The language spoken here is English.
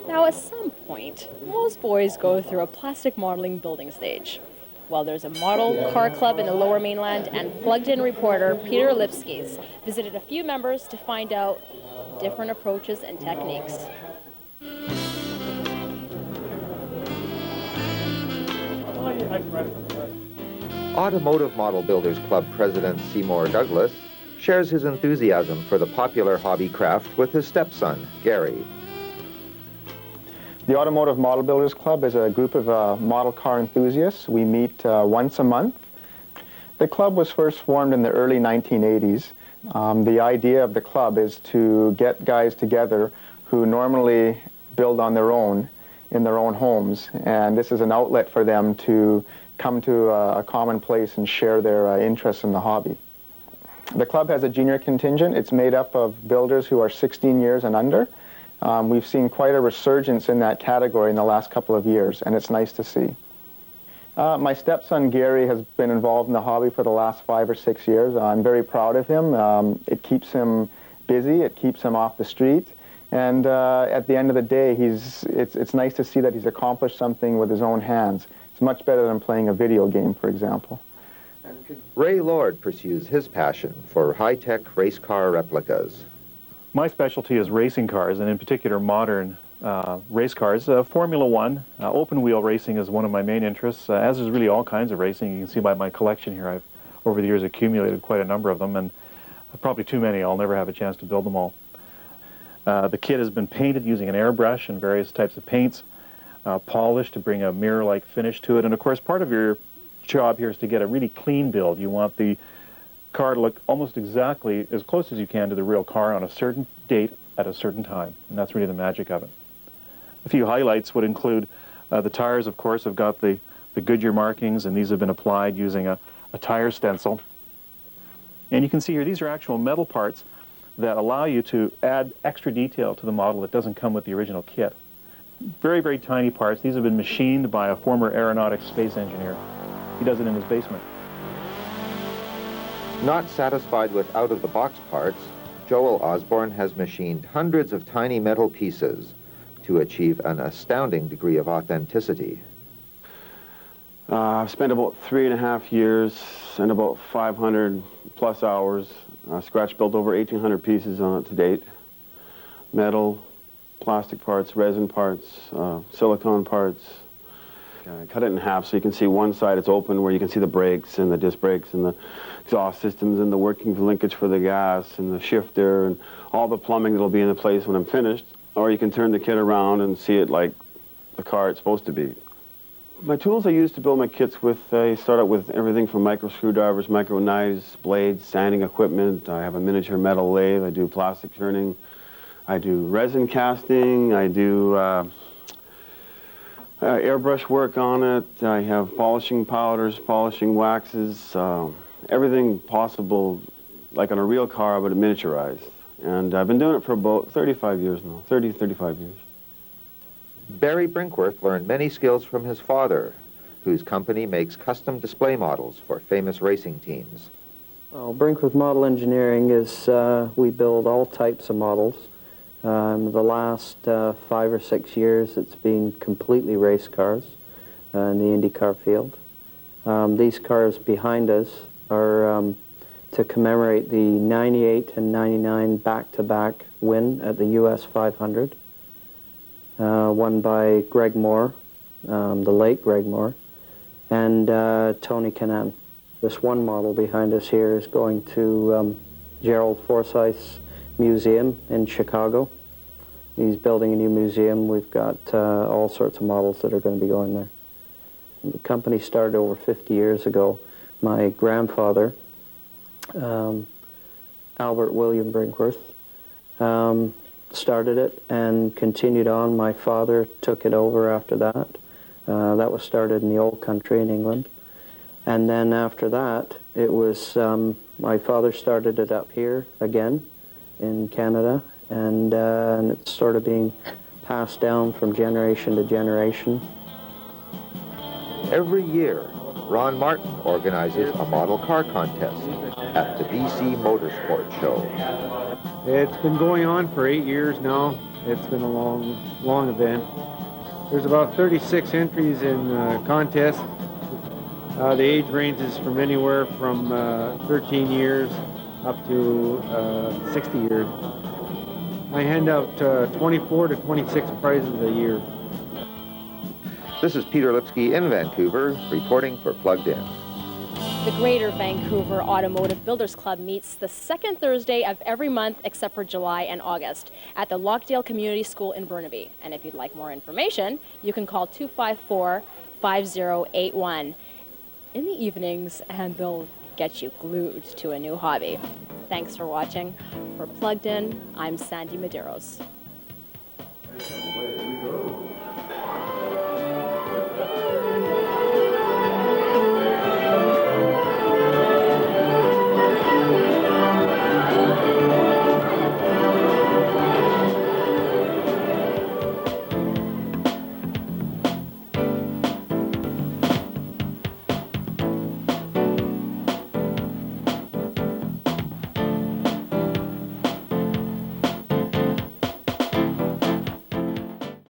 Now, at some point, most boys go through a plastic modeling building stage. Well, there's a model car club in the Lower Mainland, and plugged-in reporter Peter Lipskis visited a few members to find out different approaches and techniques. Automotive Model Builders Club President Seymour Douglas shares his enthusiasm for the popular hobby craft with his stepson, Gary. The Automotive Model Builders Club is a group of model car enthusiasts. We meet once a month. The club was first formed in the early 1980s. The idea of the club is to get guys together who normally build on their own in their own homes, and this is an outlet for them to come to a common place and share their interest in the hobby. The club has a junior contingent. It's made up of builders who are 16 years and under. We've seen quite a resurgence in that category in the last couple of years, and it's nice to see. My stepson Gary has been involved in the hobby for the last 5 or 6 years. I'm very proud of him. It keeps him busy, it keeps him off the street, and at the end of the day, it's nice to see that he's accomplished something with his own hands. It's much better than playing a video game, for example. Ray Lord pursues his passion for high-tech race car replicas. My specialty is racing cars, and in particular modern race cars. Formula One, open-wheel racing is one of my main interests, as is really all kinds of racing. You can see by my collection here, I've over the years accumulated quite a number of them, and probably too many. I'll never have a chance to build them all. The kit has been painted using an airbrush and various types of paints, polished to bring a mirror-like finish to it, and of course part of your job here is to get a really clean build. You want the car to look almost exactly as close as you can to the real car on a certain date at a certain time, and that's really the magic of it. A few highlights would include the tires, of course, have got the Goodyear markings, and these have been applied using a tire stencil. And you can see here, these are actual metal parts that allow you to add extra detail to the model that doesn't come with the original kit. Very, very tiny parts. These have been machined by a former aeronautics space engineer. He does it in his basement. Not satisfied with out-of-the-box parts, Joel Osborne has machined hundreds of tiny metal pieces to achieve an astounding degree of authenticity. I've spent about 3.5 years and about 500 plus hours. Scratch built over 1,800 pieces on it to date. Metal, plastic parts, resin parts, silicone parts. I cut it in half so you can see one side it's open where you can see the brakes and the disc brakes and the exhaust systems and the working linkage for the gas and the shifter and all the plumbing that'll be in the place when I'm finished. Or you can turn the kit around and see it like the car it's supposed to be. My tools I use to build my kits with, I start out with everything from micro screwdrivers, micro knives, blades, sanding equipment. I have a miniature metal lathe. I do plastic turning. I do resin casting. I do airbrush work on it. I have polishing powders, polishing waxes, everything possible, like on a real car, but miniaturized. And I've been doing it for about 35 years now, 35 years. Barry Brinkworth learned many skills from his father, whose company makes custom display models for famous racing teams. Well, Brinkworth Model Engineering is, we build all types of models. The last 5 or 6 years it's been completely race cars in the IndyCar field. These cars behind us are to commemorate the 98 and 99 back-to-back win at the US 500. Won by Greg Moore, the late Greg Moore, and Tony Kanaan. This one model behind us here is going to Gerald Forsyth's museum in Chicago. He's building a new museum. We've got all sorts of models that are going to be going there. The company started over 50 years ago. My grandfather, Albert William Brinkworth, started it and continued on. My father took it over after that. That was started in the old country in England. And then after that, it was, my father started it up here again in Canada, and it's sort of being passed down from generation to generation. Every year, Ron Martin organizes a model car contest at the BC Motorsport Show. It's been going on for 8 years now. It's been a long event. There's about 36 entries in contests. The age ranges from anywhere from 13 years up to 60 years. I hand out 24 to 26 prizes a year. This is Peter Lipsky in Vancouver, reporting for Plugged In. The Greater Vancouver Automotive Builders Club meets the second Thursday of every month except for July and August at the Lockdale Community School in Burnaby. And if you'd like more information, you can call 254-5081 in the evenings, and they'll get you glued to a new hobby. Thanks for watching. For Plugged In, I'm Sandy Medeiros.